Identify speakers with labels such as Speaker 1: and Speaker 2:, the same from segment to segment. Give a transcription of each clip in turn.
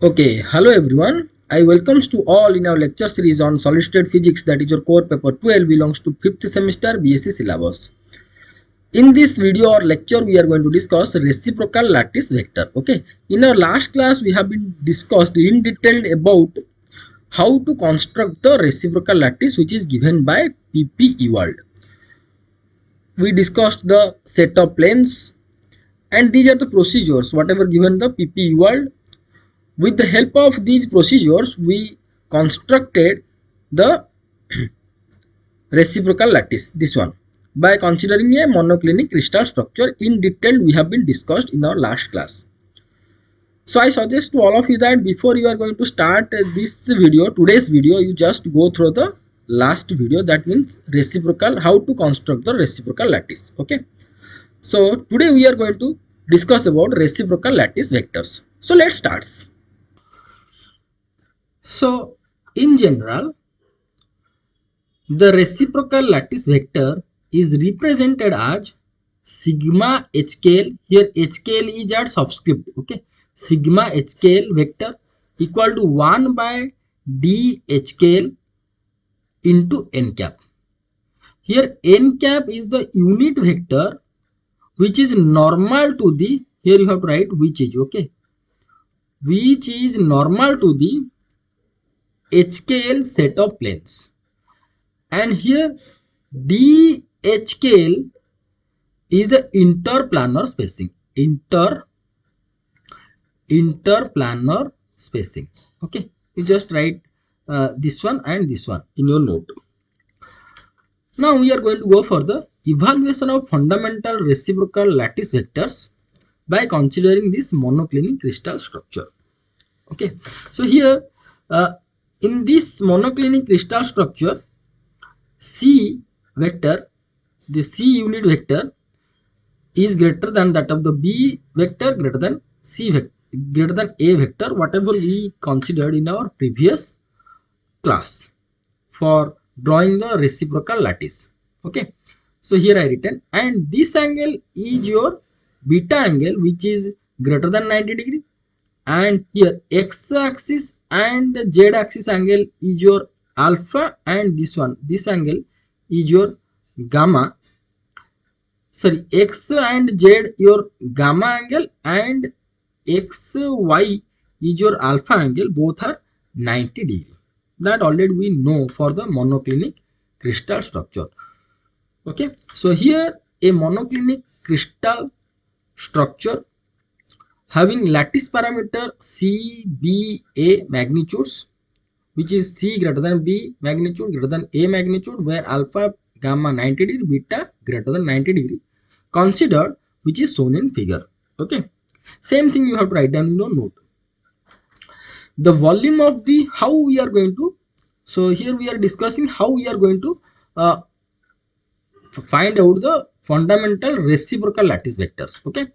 Speaker 1: Okay, hello everyone. I welcomes to all in our lecture series on solid state physics, that is your core paper 12 belongs to 5th semester B.sc syllabus. In this video or lecture we are going to discuss reciprocal lattice vector. Okay, in our last class we have been discussed in detail about how to construct the reciprocal lattice which is given by PP world. We discussed the set of planes and these are the procedures whatever given the PP world. With the help of these procedures, we constructed the reciprocal lattice, this one, by considering a monoclinic crystal structure. In detail we have been discussed in our last class. So I suggest to all of you that before you are going to start this video, today's video, you just go through the last video, that means reciprocal, how to construct the reciprocal lattice. Okay. So today we are going to discuss about reciprocal lattice vectors. So let's start. So in general, the reciprocal lattice vector is represented as sigma HKL. Here HKL is at subscript. Okay, sigma HKL vector equal to 1 by d HKL into n cap. Here n cap is the unit vector which is normal to the, here you have to write which is, okay, which is normal to the HKL set of planes. And here DHKL is the interplanar spacing. Interplanar spacing. Okay, you just write this one and this one in your note. Now we are going to go for the evaluation of fundamental reciprocal lattice vectors by considering this monoclinic crystal structure. Okay, so here in this monoclinic crystal structure, C vector, the C unit vector is greater than that of the B vector, greater than C vector, greater than A vector, whatever we considered in our previous class for drawing the reciprocal lattice. Okay, so here I written, and this angle is your beta angle which is greater than 90 degree, and here x axis and z axis angle is your alpha, and this one, this angle is your gamma. Sorry, x and z your gamma angle, and x y is your alpha angle, both are 90 degree. That already we know for the monoclinic crystal structure. Okay, so here a monoclinic crystal structure having lattice parameter C, B, A magnitudes, which is C greater than B magnitude, greater than A magnitude, where alpha, gamma 90 degree, beta greater than 90 degree considered, which is shown in figure. Okay, same thing you have to write down in your note. The volume of the, how we are going to, so here we are discussing how we are going to find out the fundamental reciprocal lattice vectors. Okay,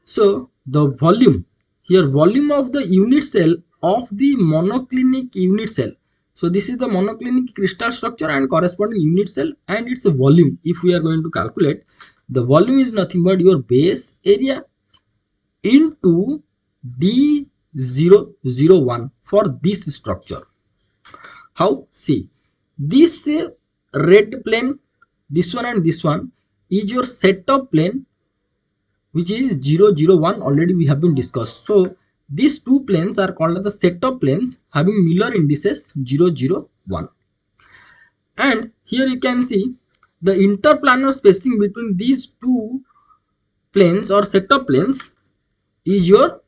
Speaker 1: so the volume, here volume of the unit cell of the monoclinic unit cell. So this is the monoclinic crystal structure and corresponding unit cell, and its volume, if we are going to calculate, the volume is nothing but your base area into D001 for this structure. How? See, this red plane, this one and this one is your set of plane which is 001, already we have been discussed. So these two planes are called the set of planes having Miller indices 001. And here you can see the interplanar spacing between these two planes or set of planes is your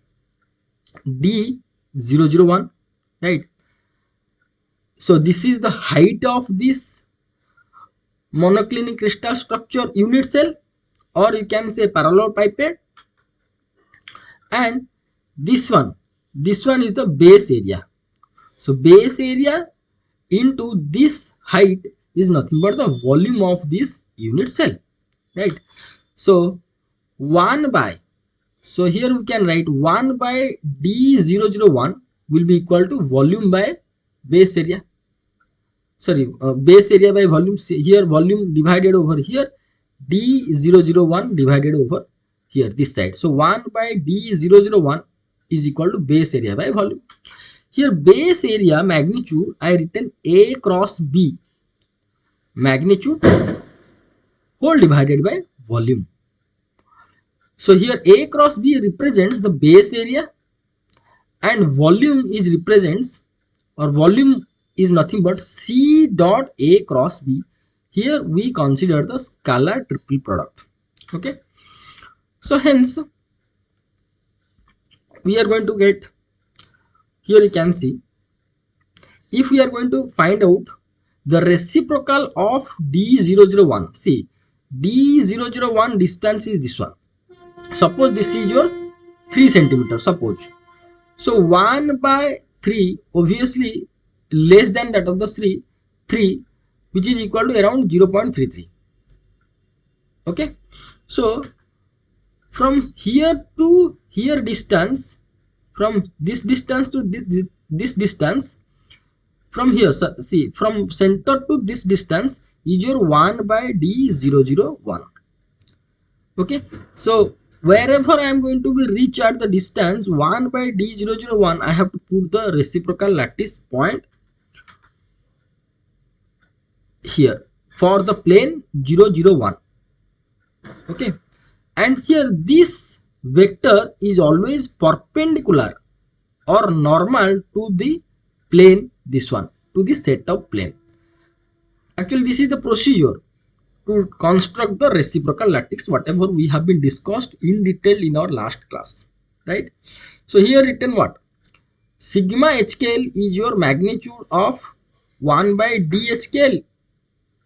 Speaker 1: D001, right? So this is the height of this monoclinic crystal structure unit cell, or you can say parallel pipette, and this one is the base area. So base area into this height is nothing but the volume of this unit cell, right? So 1 by, so here we can write 1 by D001 will be equal to volume by base area. Sorry, base area by volume. Here volume divided over here, D001 divided over here this side. So 1 by D001 is equal to base area by volume. Here base area magnitude I written A cross B magnitude whole divided by volume. So here A cross B represents the base area and volume is represents, or volume is nothing but C dot A cross B. Here we consider the scalar triple product. Okay. So hence we are going to get, here you can see, if we are going to find out the reciprocal of D001, see D001 distance is this one. Suppose this is your 3 centimeter, suppose. So 1 by 3 obviously less than that of the 3 which is equal to around 0.33. Okay. So from here to here distance, from this distance to this distance, from here, see, from center to this distance is your 1 by D001. Okay. So wherever I am going to be reach at the distance 1 by D001, I have to put the reciprocal lattice point here for the plane 001. Okay. And here this vector is always perpendicular or normal to the plane, this one, to the set of plane. Actually this is the procedure to construct the reciprocal lattice, whatever we have been discussed in detail in our last class, right? So here written what? Sigma HKL is your magnitude of 1 by D HKL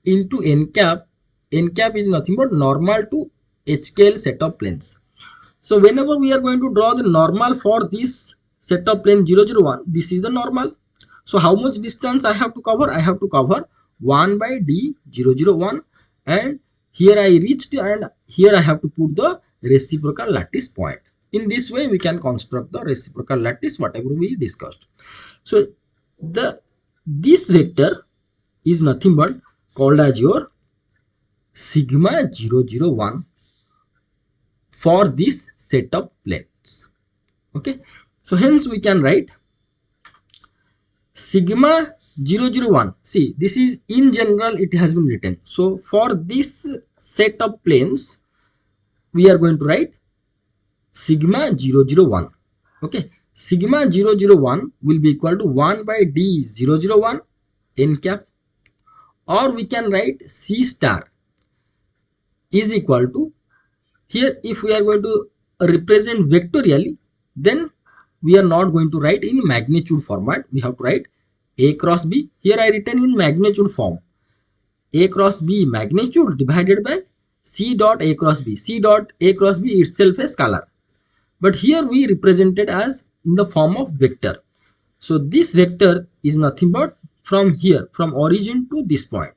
Speaker 1: into n cap. N cap is nothing but normal to HKL set of planes. So whenever we are going to draw the normal for this set of plane 001, this is the normal. So how much distance I have to cover? I have to cover 1 by D001, and here I reached and here I have to put the reciprocal lattice point. In this way we can construct the reciprocal lattice whatever we discussed. So this vector is nothing but called as your sigma 001 for this set of planes. Okay. So hence we can write sigma 001. See, this is in general it has been written. So for this set of planes we are going to write sigma 001. Okay. Sigma 001 will be equal to 1 by D001 n cap, or we can write C star is equal to, here if we are going to represent vectorially, then we are not going to write in magnitude format. We have to write A cross B. Here I written in magnitude form. A cross B magnitude divided by C dot A cross B. C dot A cross B itself a scalar. But here we represented as in the form of vector. So this vector is nothing but from here, from origin to this point.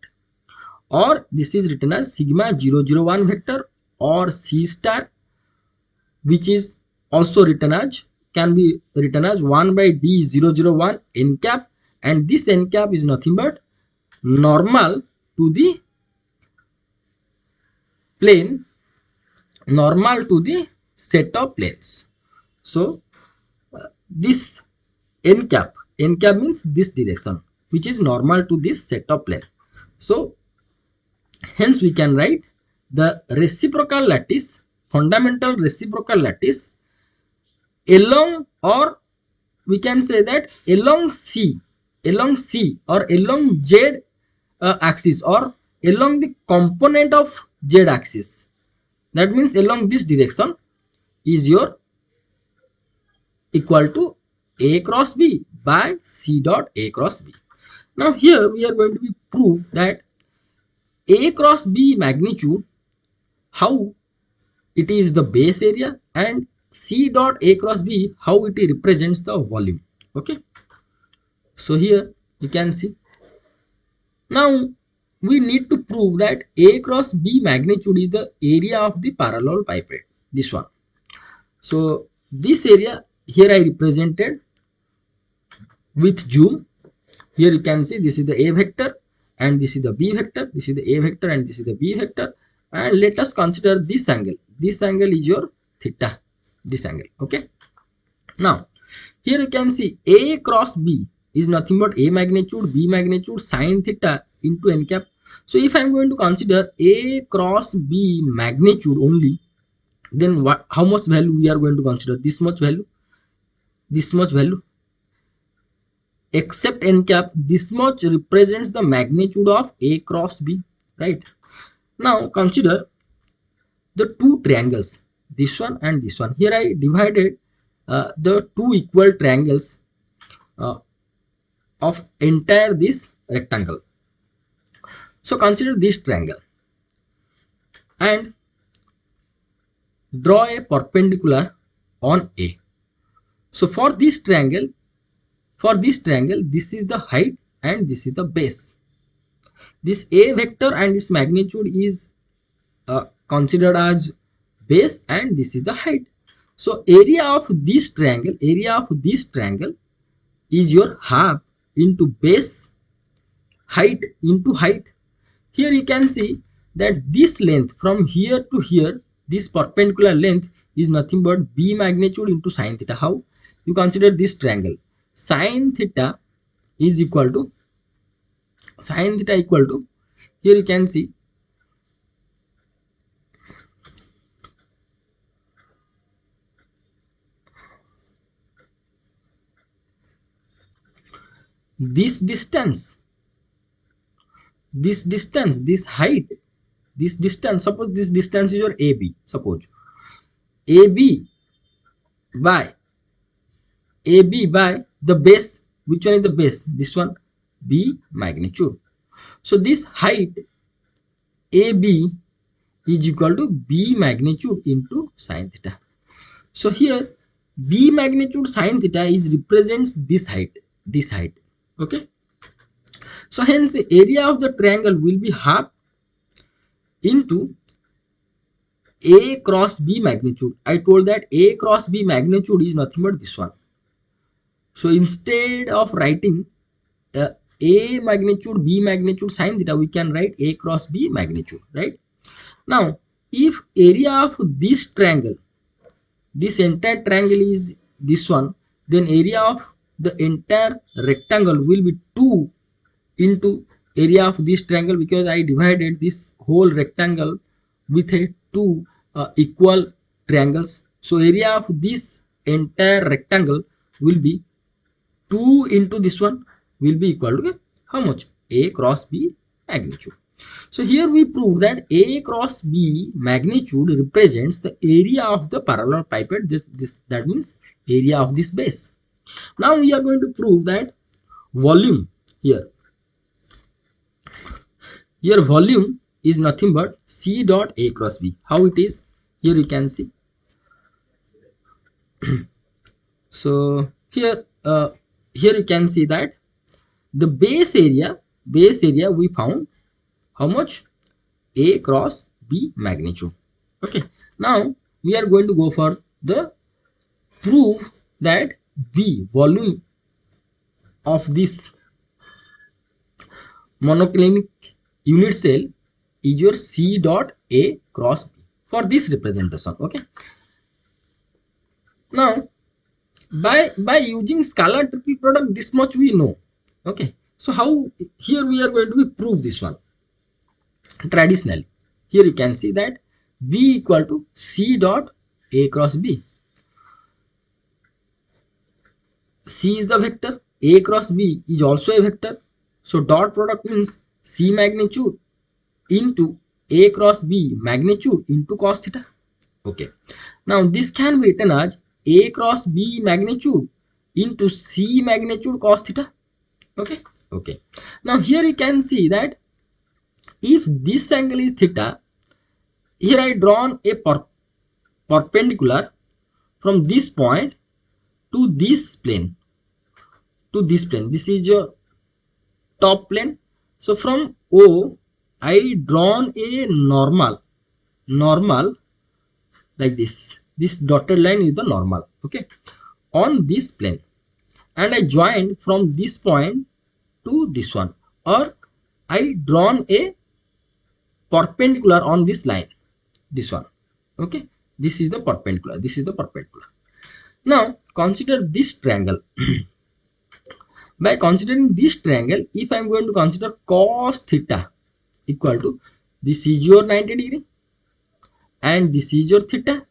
Speaker 1: Or this is written as sigma 001 vector or C star, which is also written as, can be written as 1 by D001 n cap, and this n cap is nothing but normal to the plane, normal to the set of planes. So this n cap means this direction, which is normal to this set of plane. So hence we can write the reciprocal lattice, fundamental reciprocal lattice along, or we can say that along C or along Z axis, or along the component of Z axis. That means along this direction is your equal to A cross B by C dot A cross B. Now here we are going to be prove that A cross B magnitude, how it is the base area, and C dot A cross B, how it represents the volume. Okay. So here you can see. Now we need to prove that A cross B magnitude is the area of the parallel pipette, this one. So this area here I represented with zoom. Here you can see this is the A vector and this is the B vector, this is the A vector and this is the B vector, and let us consider this angle. This angle is your theta, this angle. Okay. Now here you can see A cross B is nothing but A magnitude B magnitude sine theta into n cap. So if I am going to consider A cross B magnitude only, then what, how much value we are going to consider? This much value, this much value, except n cap, this much represents the magnitude of A cross B, right? Now consider the two triangles, this one and this one. Here I divided the two equal triangles uh, of entire this rectangle. So consider this triangle and draw a perpendicular on A. So for this triangle, this is the height and this is the base. This A vector and its magnitude is considered as base and this is the height. So area of this triangle, is your half into base, height into height. Here you can see that this length from here to here, this perpendicular length is nothing but B magnitude into sine theta. How? You consider this triangle. Sine theta is equal to, here you can see this distance, this height, this distance. Suppose this distance is your AB. Suppose AB by the base. Which one is the base? This one, B magnitude. So this height AB is equal to B magnitude into sine theta. So here B magnitude sine theta is represents this height, okay. So hence the area of the triangle will be half into A cross B magnitude. I told that A cross B magnitude is nothing but this one. So instead of writing A magnitude B magnitude sine theta, we can write A cross B magnitude, right? Now if area of this triangle, this entire triangle is this one, then area of the entire rectangle will be 2 into area of this triangle, because I divided this whole rectangle with a two equal triangles. So area of this entire rectangle will be 2 into this one, will be equal to how much? A cross B magnitude. So here we prove that A cross B magnitude represents the area of the parallel pipette. That means area of this base. Now we are going to prove that volume here. Here volume is nothing but C dot A cross B. How it is? Here you can see. So here you can see that the base area we found how much? A cross B magnitude. Okay. Now we are going to go for the proof that V, volume of this monoclinic unit cell, is your C dot A cross B for this representation. Okay. Now by using scalar triple product, this much we know. Okay. So how here we are going to prove this one traditionally. Here you can see that V equal to C dot A cross B. C is the vector, A cross B is also a vector. So dot product means C magnitude into A cross B magnitude into cos theta. Okay. Now this can be written as A cross B magnitude into C magnitude cos theta. Okay. Okay. Now here you can see that if this angle is theta, here I drawn a perpendicular from this point to this plane. This is your top plane. So from O, I drawn a normal like this. This dotted line is the normal. Okay, on this plane, and I joined from this point to this one, or I drawn a perpendicular on this line, this one. Okay, this is the perpendicular. Now consider this triangle. By considering this triangle, if I am going to consider cos theta equal to, this is your 90 degree and this is your theta.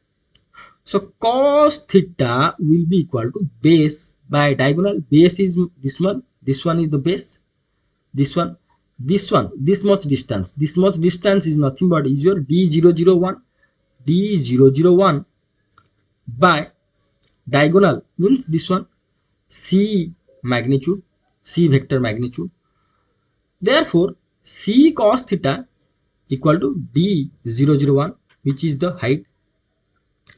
Speaker 1: So cos theta will be equal to base by diagonal. Base is this one is the base, this one, this much distance. This much distance is nothing but is your d001. D001 by diagonal means this one, c magnitude, c vector magnitude. Therefore c cos theta equal to d001, which is the height,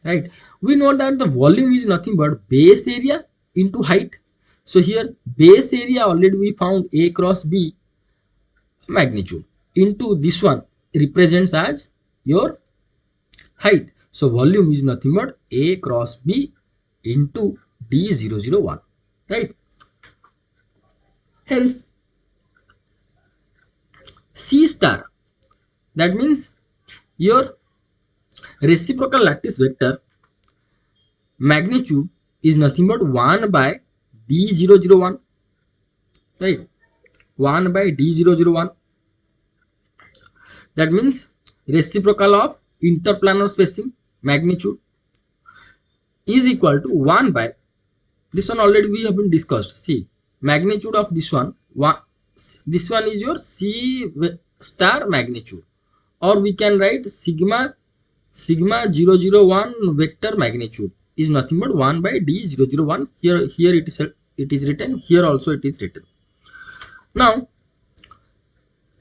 Speaker 1: right? We know that the volume is nothing but base area into height. So here base area already we found a cross b magnitude into this one represents as your height. So volume is nothing but a cross b into d001, right? Hence c star, that means your reciprocal lattice vector magnitude is nothing but 1 by d001, right? 1 by d001. That means reciprocal of interplanar spacing magnitude is equal to 1 by, this one already we have been discussed. See, magnitude of this one, this one is your c star magnitude, or we can write sigma 001 vector magnitude is nothing but 1 by d001. Here it is written, here also it is written. Now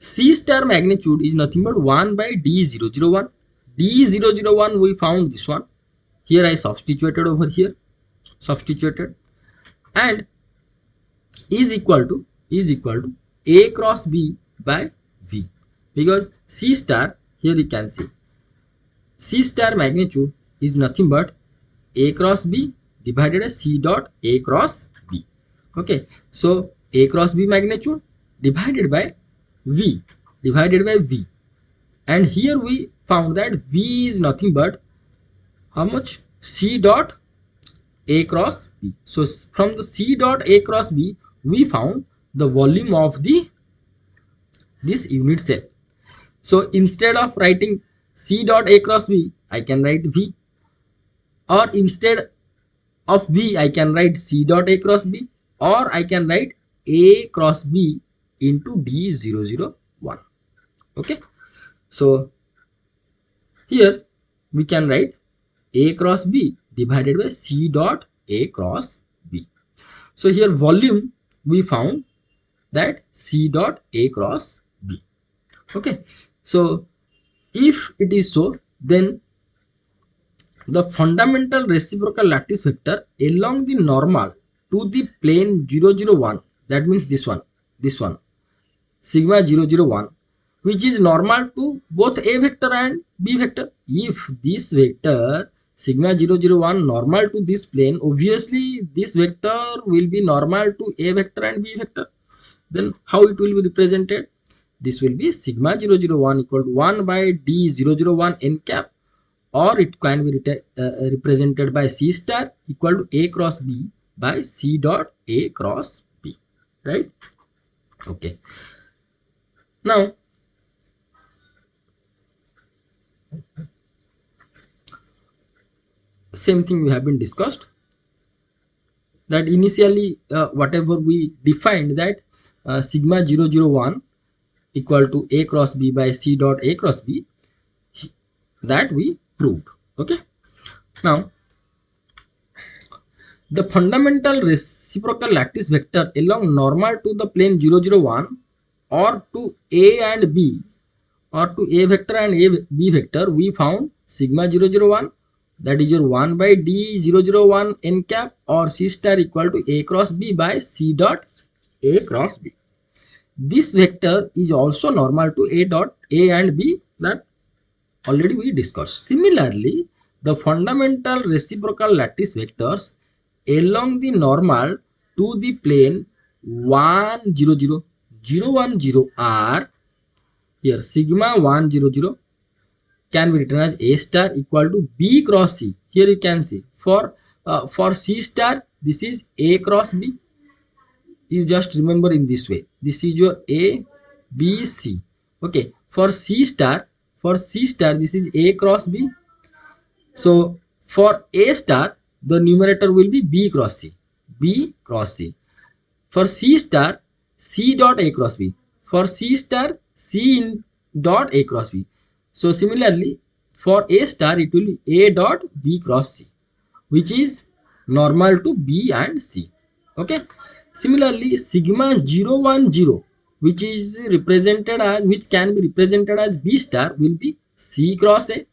Speaker 1: c star magnitude is nothing but 1 by d001. D001 we found this one, here I substituted over here, and is equal to a cross b by v, because c star, here you can see c star magnitude is nothing but a cross b divided by c dot a cross b. Okay, so a cross b magnitude divided by v, and here we found that v is nothing but how much, c dot a cross b. So from the c dot a cross b we found the volume of this unit cell. So instead of writing c dot a cross b, I can write v, or instead of v I can write c dot a cross b, or I can write a cross b into d001. Okay, so here we can write a cross b divided by c dot a cross b. So here volume we found that c dot a cross b. Okay, so if it is so, then the fundamental reciprocal lattice vector along the normal to the plane 001, that means this one sigma 001, which is normal to both a vector and b vector. If this vector sigma 001 normal to this plane, obviously this vector will be normal to a vector and b vector. Then how it will be represented? This will be sigma 001 equal to 1 by d001 n cap, or it can be represented by c star equal to a cross b by c dot a cross b, right? Okay, now same thing we have been discussed, that initially whatever we defined, that sigma 001 equal to a cross b by c dot a cross b, that we proved. Okay, now the fundamental reciprocal lattice vector along normal to the plane 001 or to a and b, or to a vector and a b vector, we found sigma 001, that is your 1 by d001 n cap, or c star equal to a cross b by c dot a cross b. This vector is also normal to a and b, that already we discussed. Similarly, the fundamental reciprocal lattice vectors along the normal to the plane 1 0 0 0 1 0 are, here sigma 1 0 0 can be written as a star equal to b cross c. Here you can see, for for C star, this is A cross B. You just remember in this way. This is your A, B, C. Okay. For C star, this is A cross B. So for A star, the numerator will be B cross C. B cross C. For C star, C dot A cross B. For C star, C in dot A cross B. So similarly, for A star, it will be A dot B cross C, which is normal to B and C. Okay. Similarly, sigma 0, 1, 0, which is represented as, which can be represented as B star, will be C cross A.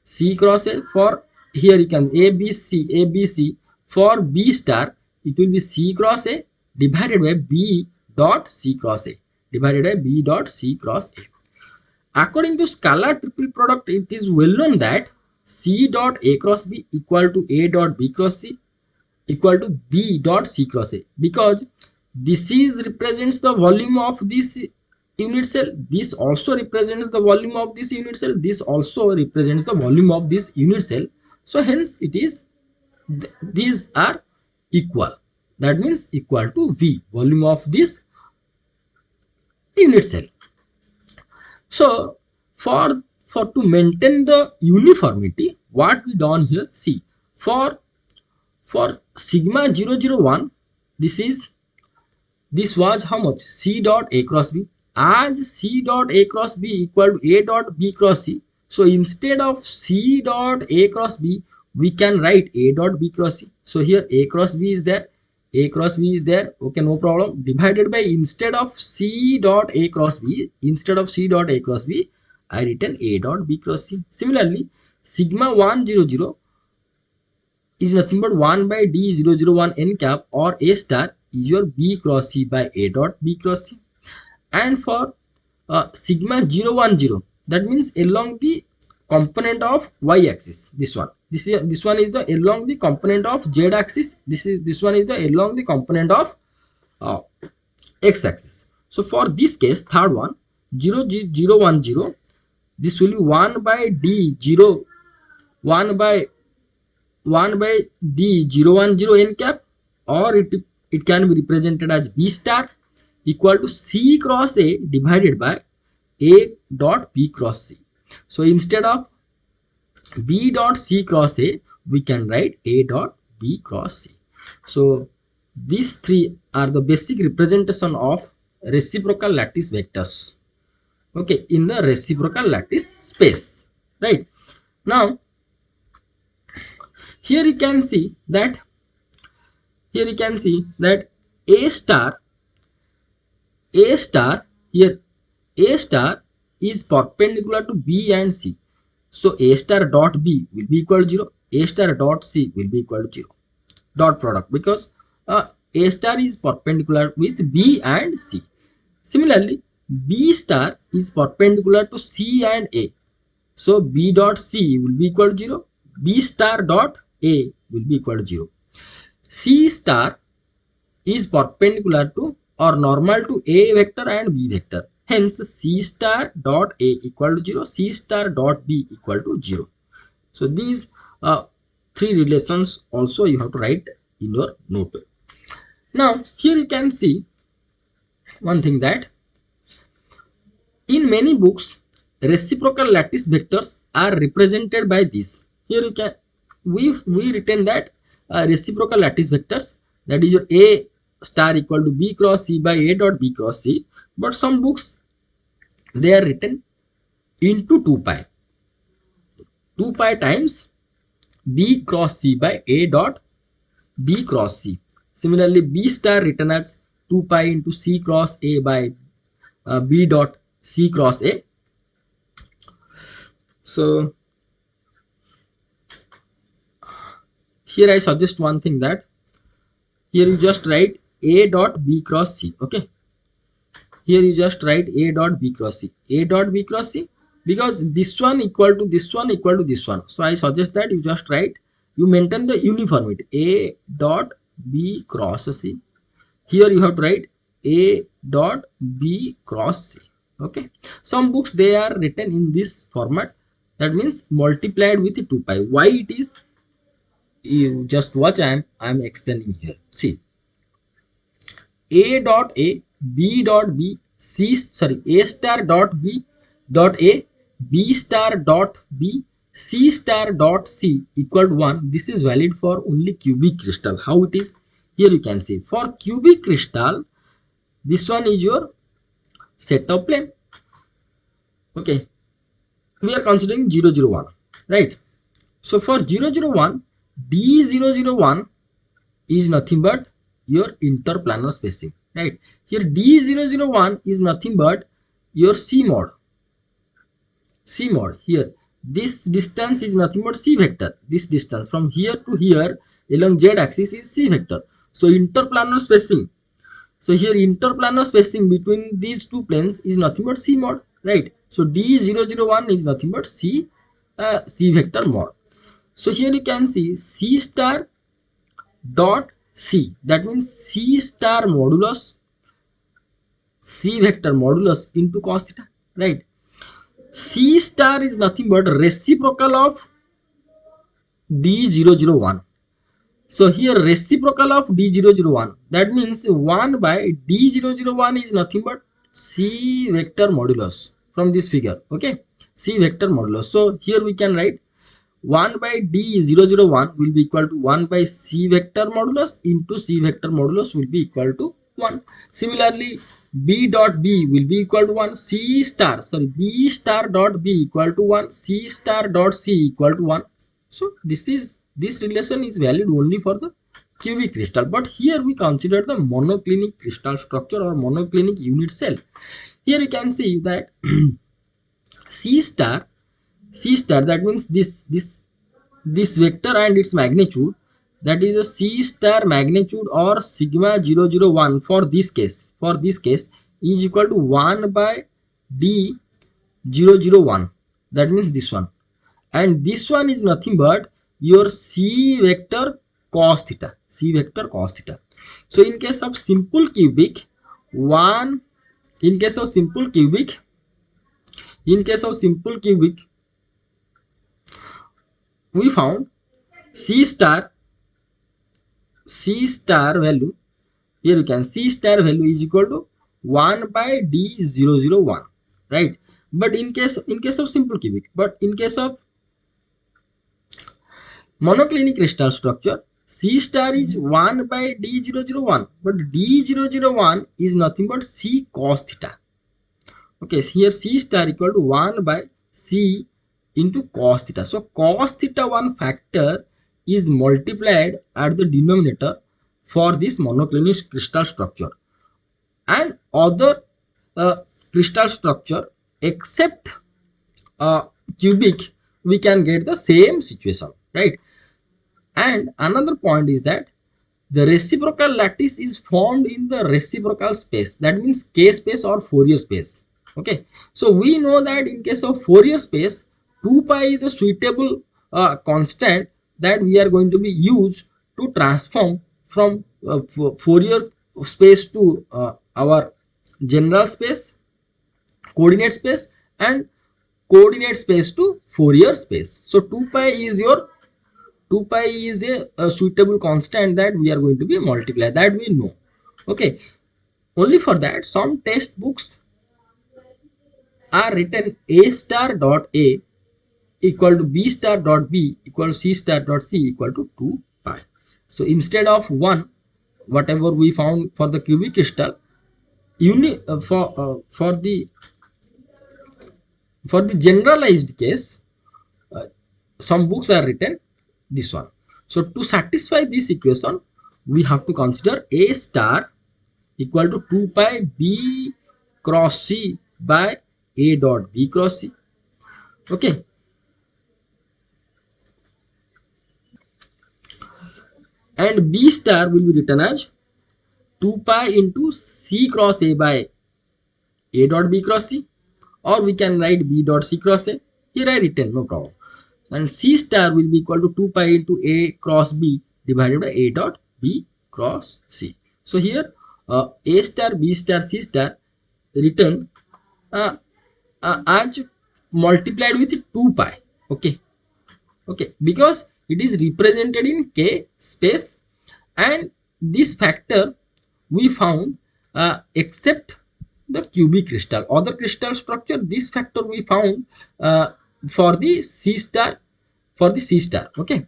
Speaker 1: C cross A. For here you can A B C, A B C. For B star, it will be C cross A divided by B dot C cross A, divided by B dot C cross A. According to scalar triple product, it is well known that C dot A cross B equal to A dot B cross C equal to B dot C cross A, because this is represents the volume of this unit cell, this also represents the volume of this unit cell, this also represents the volume of this unit cell. So hence it is, these are equal, that means equal to V, volume of this unit cell. So for to maintain the uniformity, what we done here, see, for sigma 001, this was how much, C dot A cross B. As C dot A cross B equal to A dot B cross C, so instead of C dot A cross B, we can write A dot B cross C. So here A cross B is there, A cross B is there, okay, no problem, divided by, instead of C dot A cross B, I written A dot B cross C. Similarly, sigma 100 is nothing but 1 by D001 n cap or A star is your B cross C by A dot B cross C. And for sigma 010, that means along the component of y axis, this one is the along the component of z axis, this one is the along the component of x axis. So for this case, third one, 010, this will be 1 by D0, 1 by D010 n cap, or it can be represented as B star equal to C cross A divided by A dot B cross C. So instead of B dot C cross A, we can write A dot B cross C. So these three are the basic representation of reciprocal lattice vectors, okay, in the reciprocal lattice space, right? Now here you can see that A star here, A star is perpendicular to B and C. So A star dot B will be equal to 0, A star dot C will be equal to 0, dot product, because A star is perpendicular with B and C. Similarly, B star is perpendicular to C and A. So B dot C will be equal to 0, B star dot A will be equal to 0. C star is perpendicular to or normal to A vector and B vector. Hence C star dot A equal to 0, C star dot B equal to 0. So these three relations also you have to write in your note. Now here you can see one thing, that in many books reciprocal lattice vectors are represented by this. Here you can, we written that reciprocal lattice vectors, that is your A star equal to B cross C by A dot B cross C, but some books they are written into 2 pi times B cross C by A dot B cross C. Similarly, B star written as 2 pi into C cross A by B dot C cross A. So here I suggest one thing, that here you just write A dot B cross C, okay. Here you just write A dot B cross C, A dot B cross C, because this one equal to this one equal to this one. So I suggest that you just write, you maintain the uniformity, A dot B cross C. Here you have to write A dot B cross C, okay. Some books they are written in this format, that means multiplied with 2 pi. Why it is? You just watch, I'm explaining here. See, A dot A, B dot B, A star dot B dot A, B star dot B, C star dot C equal to 1. This is valid for only cubic crystal. How it is? Here you can see. For cubic crystal, this one is your set of plane. Okay. We are considering 001, right? So for 001, D001 is nothing but your interplanar spacing, right? Here D001 is nothing but your C mod. C mod here. This distance is nothing but C vector. This distance from here to here along Z axis is C vector. So interplanar spacing. So here interplanar spacing between these two planes is nothing but C mod, right? So D001 is nothing but C vector mod. So here you can see C star dot C. That means C star modulus C vector modulus into cos theta, right? C star is nothing but reciprocal of D001. So here reciprocal of D001, that means 1 by D001 is nothing but C vector modulus from this figure, okay? C vector modulus. So here we can write 1 by D001 will be equal to 1 by C vector modulus into C vector modulus will be equal to 1. Similarly, B dot B will be equal to 1. B star dot B equal to 1. C star dot C equal to 1. So this relation is valid only for the cubic crystal. But here we consider the monoclinic crystal structure or monoclinic unit cell. Here you can see that C star that means this vector and its magnitude, that is a C star magnitude or sigma 001 for this case is equal to 1 by D001, that means this one, and this one is nothing but your C vector cos theta. So in case of simple cubic, in case of simple cubic we found C star value. Here you can C star value is equal to 1 by D001, right? But in case of simple cubic, but in case of monoclinic crystal structure, C star is 1 by D001, but D001 is nothing but C cos theta. Okay, so here C star equal to 1 by C into cos theta. So cos theta 1 factor is multiplied at the denominator for this monoclinic crystal structure, and other crystal structure except cubic we can get the same situation, right? And another point is that the reciprocal lattice is formed in the reciprocal space, that means K space or Fourier space. Okay, so we know that in case of Fourier space, 2 pi is the suitable constant that we are going to be used to transform from Fourier space to our general space, coordinate space, and coordinate space to Fourier space. So 2 pi is a suitable constant that we are going to be multiply, that we know. Okay, only for that some textbooks are written A star dot A equal to B star dot B equal to C star dot C equal to 2 pi. So instead of 1, whatever we found for the cubic crystal, for the generalized case, some books are written this one. So to satisfy this equation, we have to consider A star equal to 2 pi B cross C by A dot B cross C. Okay, and B star will be written as 2 pi into C cross A by A dot B cross C, or we can write B dot C cross A. Here I written, no problem. And C star will be equal to 2 pi into A cross B divided by A dot B cross C. So here A star, B star, C star written as multiplied with 2 pi. Okay, because it is represented in K space, and this factor we found except the cubic crystal. Other crystal structure, this factor we found for the C star, okay.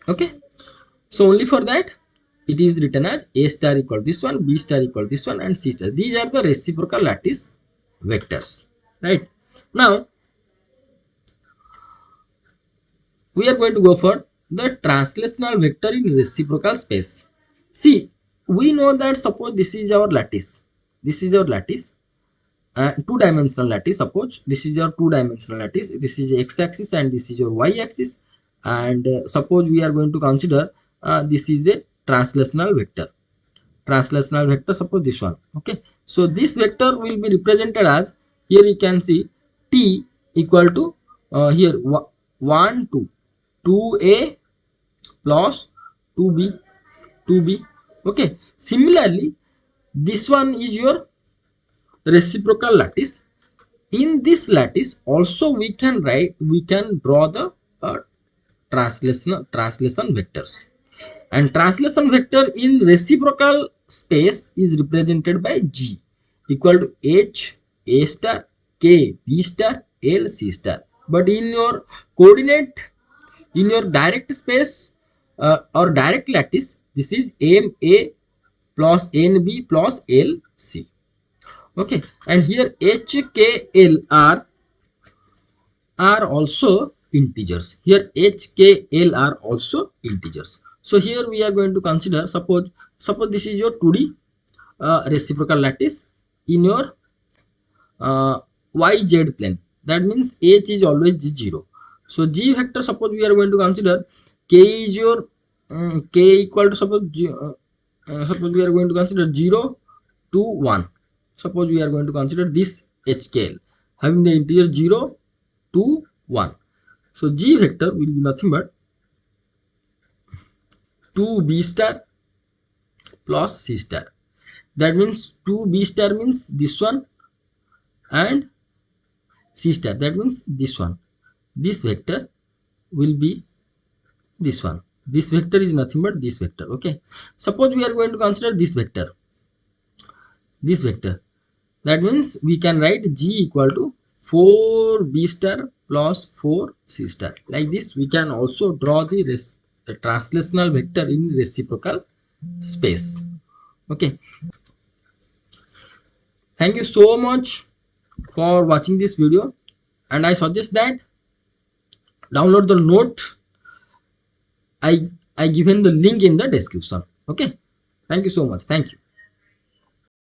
Speaker 1: Okay, so only for that it is written as A star equal this one, B star equal this one, and C star. These are the reciprocal lattice vectors, right? Now we are going to go for the translational vector in reciprocal space. See, we know that suppose this is our lattice, this is our lattice, two-dimensional lattice. Suppose this is your two-dimensional lattice, this is x-axis and this is your y-axis, and suppose we are going to consider this is the translational vector. Translational vector, suppose this one, okay. So this vector will be represented as, here you can see t equal to here 1 2 2a plus 2b 2b, okay. Similarly, this one is your reciprocal lattice. In this lattice also we can draw the translation vectors, and translation vector in reciprocal space is represented by G equal to H A star K B star L C star. But in your coordinate, in your direct space or direct lattice, this is M A plus N B plus L C, okay. And here H K L are also integers. Here H, K, L are also integers. So here we are going to consider, suppose this is your 2D reciprocal lattice in your YZ plane. That means H is always 0. So G vector, suppose we are going to consider K is your K equal to, suppose suppose we are going to consider 0 to 1. Suppose we are going to consider this HKL having the integer 0 to 1. So G vector will be nothing but 2b star plus C star. That means 2b star means this one, and C star, that means this one. This vector will be this one. This vector is nothing but this vector, okay. Suppose we are going to consider this vector, that means we can write G equal to 4b star plus 4c star. Like this we can also draw the translational vector in reciprocal space, okay. Thank you so much for watching this video, and I suggest that download the note. I given the link in the description, okay. Thank you so much. Thank you.